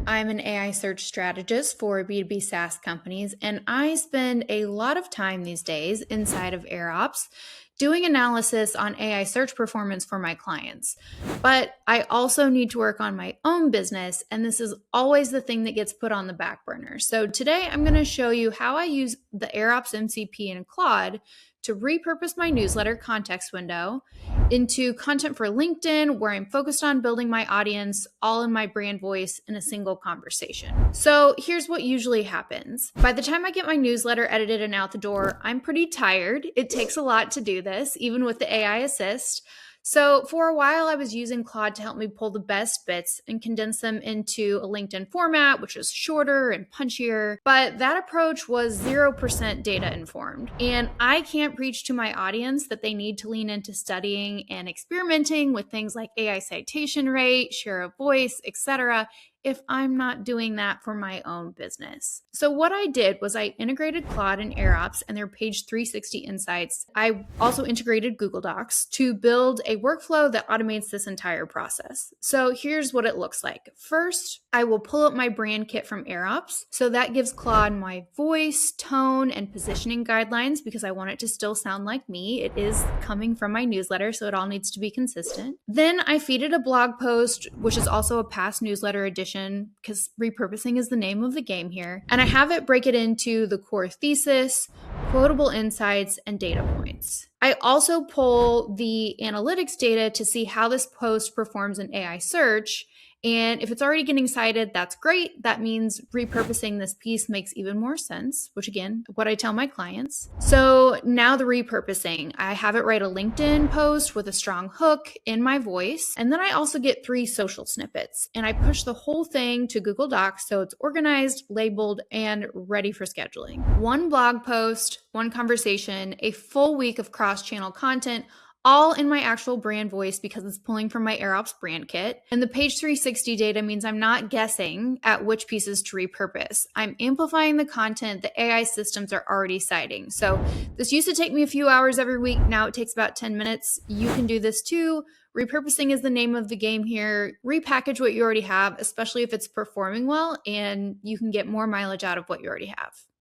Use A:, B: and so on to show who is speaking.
A: I'm an AI search strategist for B2B SaaS companies, and I spend a lot of time these days inside of AirOps doing analysis on AI search performance for my clients. But I also need to work on my own business, and this is always the thing that gets put on the back burner. So today I'm going to show you how I use the AirOps MCP and Claude to repurpose my newsletter context window into content for LinkedIn, where I'm focused on building my audience all in my brand voice in a single conversation. So here's what usually happens. By the time I get my newsletter edited and out the door, I'm pretty tired. It takes a lot to do this, even with the AI assist. So for a while, I was using Claude to help me pull the best bits and condense them into a LinkedIn format, which is shorter and punchier. But that approach was 0% data informed. And I can't preach to my audience that they need to lean into studying and experimenting with things like AI citation rate, share of voice, etc., if I'm not doing that for my own business. So what I did was I integrated Claude and AirOps and their page 360 insights. I also integrated Google Docs to build a workflow that automates this entire process. So here's what it looks like. First, I will pull up my brand kit from AirOps. So that gives Claude my voice, tone, and positioning guidelines because I want it to still sound like me. It is coming from my newsletter, so it all needs to be consistent. Then I feed it a blog post, which is also a past newsletter edition, because repurposing is the name of the game here. And I have it break it into the core thesis, quotable insights, and data points. I also pull the analytics data to see how this post performs in AI search. And if it's already getting cited, that's great. That means repurposing this piece makes even more sense, which again, what I tell my clients. So now the repurposing, I have it write a LinkedIn post with a strong hook in my voice. And then I also get 3 social snippets and I push the whole thing to Google Docs so it's organized, labeled, and ready for scheduling. 1 blog post, 1 conversation, a full week of cross-channel content, all in my actual brand voice because it's pulling from my AirOps brand kit. And the page 360 data means I'm not guessing at which pieces to repurpose. I'm amplifying the content the AI systems are already citing. So this used to take me a few hours every week. Now it takes about 10 minutes. You can do this too. Repurposing is the name of the game here. Repackage what you already have, especially if it's performing well and you can get more mileage out of what you already have.